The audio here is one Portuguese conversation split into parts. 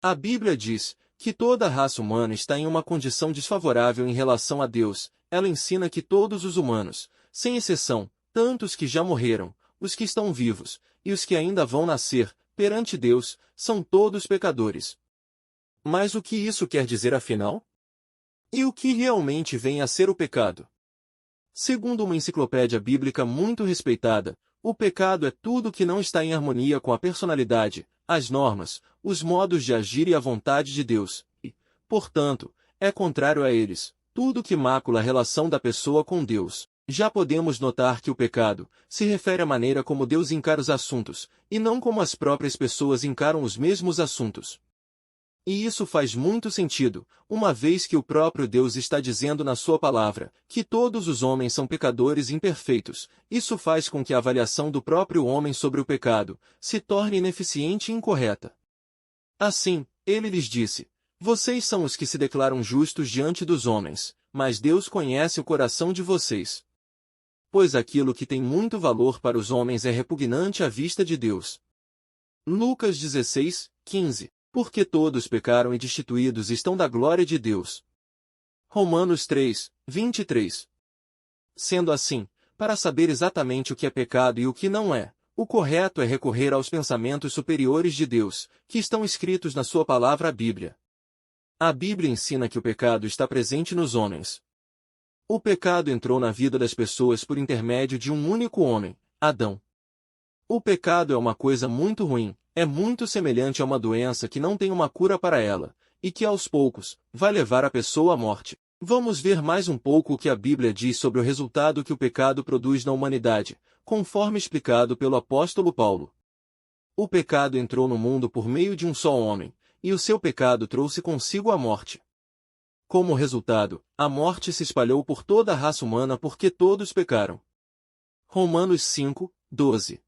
A Bíblia diz que toda a raça humana está em uma condição desfavorável em relação a Deus. Ela ensina que todos os humanos, sem exceção, tanto os que já morreram, os que estão vivos, e os que ainda vão nascer, perante Deus, são todos pecadores. Mas o que isso quer dizer afinal? E o que realmente vem a ser o pecado? Segundo uma enciclopédia bíblica muito respeitada, o pecado é tudo que não está em harmonia com a personalidade, as normas, os modos de agir e a vontade de Deus, e, portanto, é contrário a eles, tudo que macula a relação da pessoa com Deus. Já podemos notar que o pecado se refere à maneira como Deus encara os assuntos, e não como as próprias pessoas encaram os mesmos assuntos. E isso faz muito sentido, uma vez que o próprio Deus está dizendo na sua palavra que todos os homens são pecadores imperfeitos. Isso faz com que a avaliação do próprio homem sobre o pecado se torne ineficiente e incorreta. Assim, ele lhes disse: vocês são os que se declaram justos diante dos homens, mas Deus conhece o coração de vocês. Pois aquilo que tem muito valor para os homens é repugnante à vista de Deus. Lucas 16, 15. Porque todos pecaram e destituídos estão da glória de Deus. Romanos 3, 23. Sendo assim, para saber exatamente o que é pecado e o que não é, o correto é recorrer aos pensamentos superiores de Deus, que estão escritos na sua palavra, a Bíblia. A Bíblia ensina que o pecado está presente nos homens. O pecado entrou na vida das pessoas por intermédio de um único homem, Adão. O pecado é uma coisa muito ruim, é muito semelhante a uma doença que não tem uma cura para ela, e que aos poucos vai levar a pessoa à morte. Vamos ver mais um pouco o que a Bíblia diz sobre o resultado que o pecado produz na humanidade, conforme explicado pelo apóstolo Paulo. O pecado entrou no mundo por meio de um só homem, e o seu pecado trouxe consigo a morte. Como resultado, a morte se espalhou por toda a raça humana porque todos pecaram. Romanos 5, 12.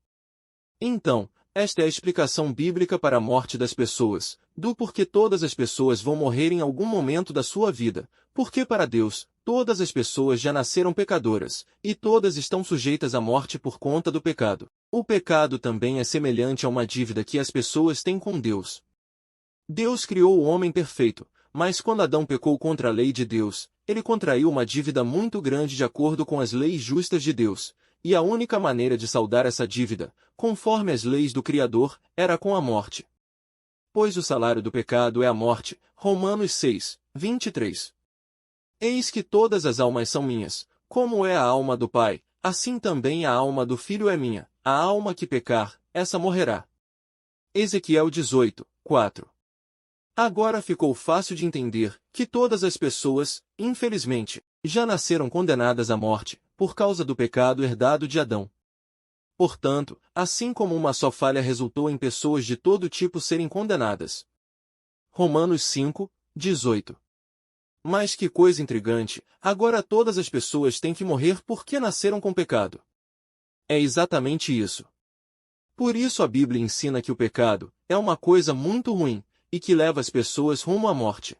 Então, esta é a explicação bíblica para a morte das pessoas, do porquê todas as pessoas vão morrer em algum momento da sua vida, porque para Deus, todas as pessoas já nasceram pecadoras, e todas estão sujeitas à morte por conta do pecado. O pecado também é semelhante a uma dívida que as pessoas têm com Deus. Deus criou o homem perfeito, mas quando Adão pecou contra a lei de Deus, ele contraiu uma dívida muito grande de acordo com as leis justas de Deus. E a única maneira de saldar essa dívida, conforme as leis do Criador, era com a morte. Pois o salário do pecado é a morte. Romanos 6, 23. Eis que todas as almas são minhas, como é a alma do Pai, assim também a alma do Filho é minha. A alma que pecar, essa morrerá. Ezequiel 18, 4. Agora ficou fácil de entender que todas as pessoas, infelizmente, já nasceram condenadas à morte, por causa do pecado herdado de Adão. Portanto, assim como uma só falha resultou em pessoas de todo tipo serem condenadas. Romanos 5, 18. Mas que coisa intrigante, agora todas as pessoas têm que morrer porque nasceram com pecado. É exatamente isso. Por isso a Bíblia ensina que o pecado é uma coisa muito ruim, e que leva as pessoas rumo à morte.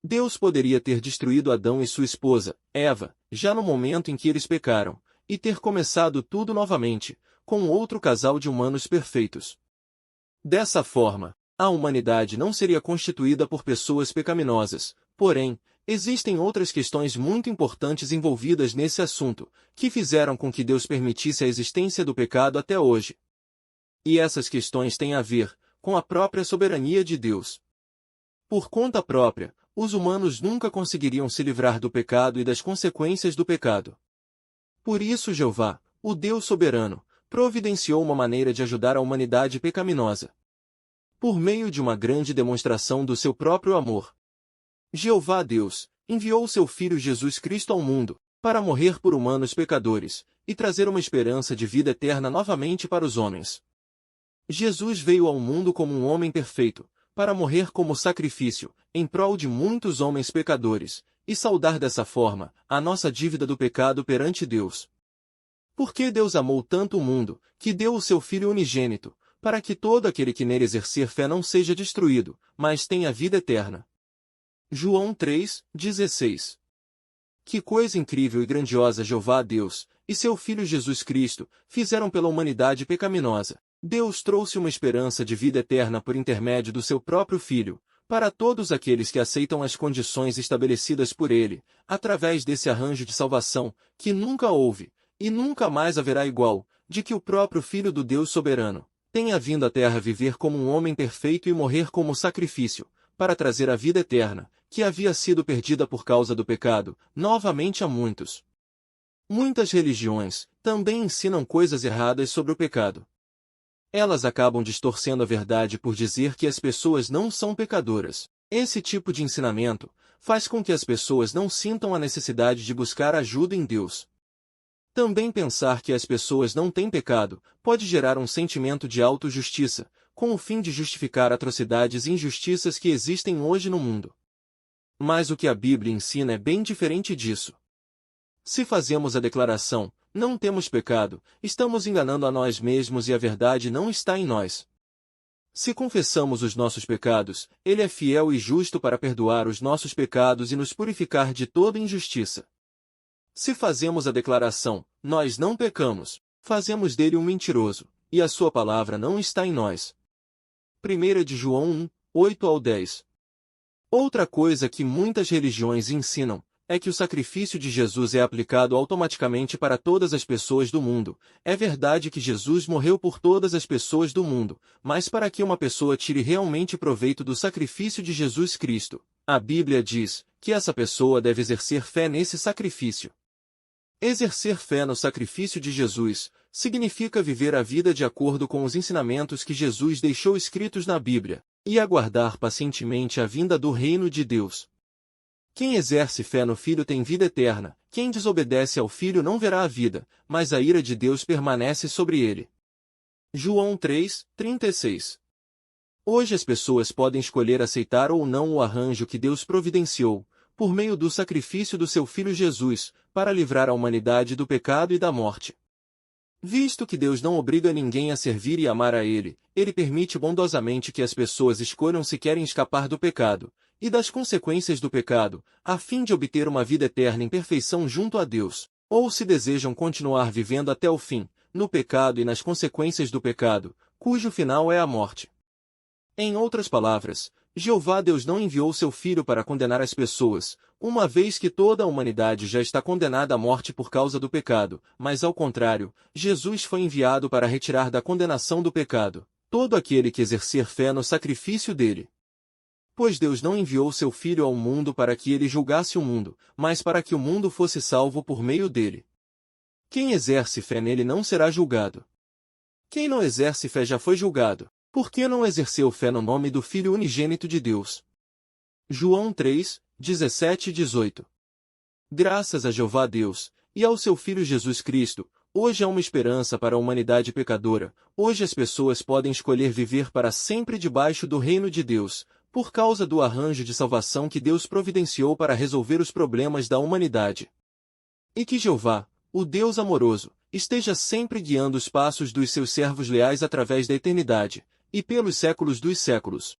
Deus poderia ter destruído Adão e sua esposa, Eva, já no momento em que eles pecaram, e ter começado tudo novamente, com outro casal de humanos perfeitos. Dessa forma, a humanidade não seria constituída por pessoas pecaminosas, porém, existem outras questões muito importantes envolvidas nesse assunto, que fizeram com que Deus permitisse a existência do pecado até hoje. E essas questões têm a ver com a própria soberania de Deus. Por conta própria, os humanos nunca conseguiriam se livrar do pecado e das consequências do pecado. Por isso Jeová, o Deus soberano, providenciou uma maneira de ajudar a humanidade pecaminosa. Por meio de uma grande demonstração do seu próprio amor. Jeová Deus enviou seu Filho Jesus Cristo ao mundo, para morrer por humanos pecadores, e trazer uma esperança de vida eterna novamente para os homens. Jesus veio ao mundo como um homem perfeito, para morrer como sacrifício, em prol de muitos homens pecadores, e saldar dessa forma a nossa dívida do pecado perante Deus. Porque Deus amou tanto o mundo, que deu o seu Filho unigênito, para que todo aquele que nele exercer fé não seja destruído, mas tenha vida eterna. João 3, 16. Que coisa incrível e grandiosa Jeová Deus, e seu Filho Jesus Cristo, fizeram pela humanidade pecaminosa. Deus trouxe uma esperança de vida eterna por intermédio do seu próprio Filho, para todos aqueles que aceitam as condições estabelecidas por Ele, através desse arranjo de salvação, que nunca houve, e nunca mais haverá igual, de que o próprio Filho do Deus soberano tenha vindo à terra viver como um homem perfeito e morrer como sacrifício, para trazer a vida eterna, que havia sido perdida por causa do pecado, novamente a muitos. Muitas religiões também ensinam coisas erradas sobre o pecado. Elas acabam distorcendo a verdade por dizer que as pessoas não são pecadoras. Esse tipo de ensinamento faz com que as pessoas não sintam a necessidade de buscar ajuda em Deus. Também pensar que as pessoas não têm pecado pode gerar um sentimento de autojustiça, com o fim de justificar atrocidades e injustiças que existem hoje no mundo. Mas o que a Bíblia ensina é bem diferente disso. Se fazemos a declaração, não temos pecado, estamos enganando a nós mesmos e a verdade não está em nós. Se confessamos os nossos pecados, Ele é fiel e justo para perdoar os nossos pecados e nos purificar de toda injustiça. Se fazemos a declaração, nós não pecamos, fazemos dele um mentiroso, e a sua palavra não está em nós. 1 de João 1, 8 ao 10. Outra coisa que muitas religiões ensinam é que o sacrifício de Jesus é aplicado automaticamente para todas as pessoas do mundo. É verdade que Jesus morreu por todas as pessoas do mundo, mas para que uma pessoa tire realmente proveito do sacrifício de Jesus Cristo, a Bíblia diz que essa pessoa deve exercer fé nesse sacrifício. Exercer fé no sacrifício de Jesus significa viver a vida de acordo com os ensinamentos que Jesus deixou escritos na Bíblia, e aguardar pacientemente a vinda do reino de Deus. Quem exerce fé no Filho tem vida eterna, quem desobedece ao Filho não verá a vida, mas a ira de Deus permanece sobre ele. João 3, 36. Hoje as pessoas podem escolher aceitar ou não o arranjo que Deus providenciou, por meio do sacrifício do seu Filho Jesus, para livrar a humanidade do pecado e da morte. Visto que Deus não obriga ninguém a servir e amar a Ele, Ele permite bondosamente que as pessoas escolham se querem escapar do pecado, e das consequências do pecado, a fim de obter uma vida eterna em perfeição junto a Deus, ou se desejam continuar vivendo até o fim, no pecado e nas consequências do pecado, cujo final é a morte. Em outras palavras, Jeová Deus não enviou seu Filho para condenar as pessoas, uma vez que toda a humanidade já está condenada à morte por causa do pecado, mas ao contrário, Jesus foi enviado para retirar da condenação do pecado todo aquele que exercer fé no sacrifício dele. Pois Deus não enviou seu Filho ao mundo para que ele julgasse o mundo, mas para que o mundo fosse salvo por meio dele. Quem exerce fé nele não será julgado. Quem não exerce fé já foi julgado. Por que não exerceu fé no nome do Filho unigênito de Deus? João 3, 17 e 18. Graças a Jeová Deus, e ao seu Filho Jesus Cristo, hoje há uma esperança para a humanidade pecadora, hoje as pessoas podem escolher viver para sempre debaixo do reino de Deus, por causa do arranjo de salvação que Deus providenciou para resolver os problemas da humanidade. E que Jeová, o Deus amoroso, esteja sempre guiando os passos dos seus servos leais através da eternidade, e pelos séculos dos séculos.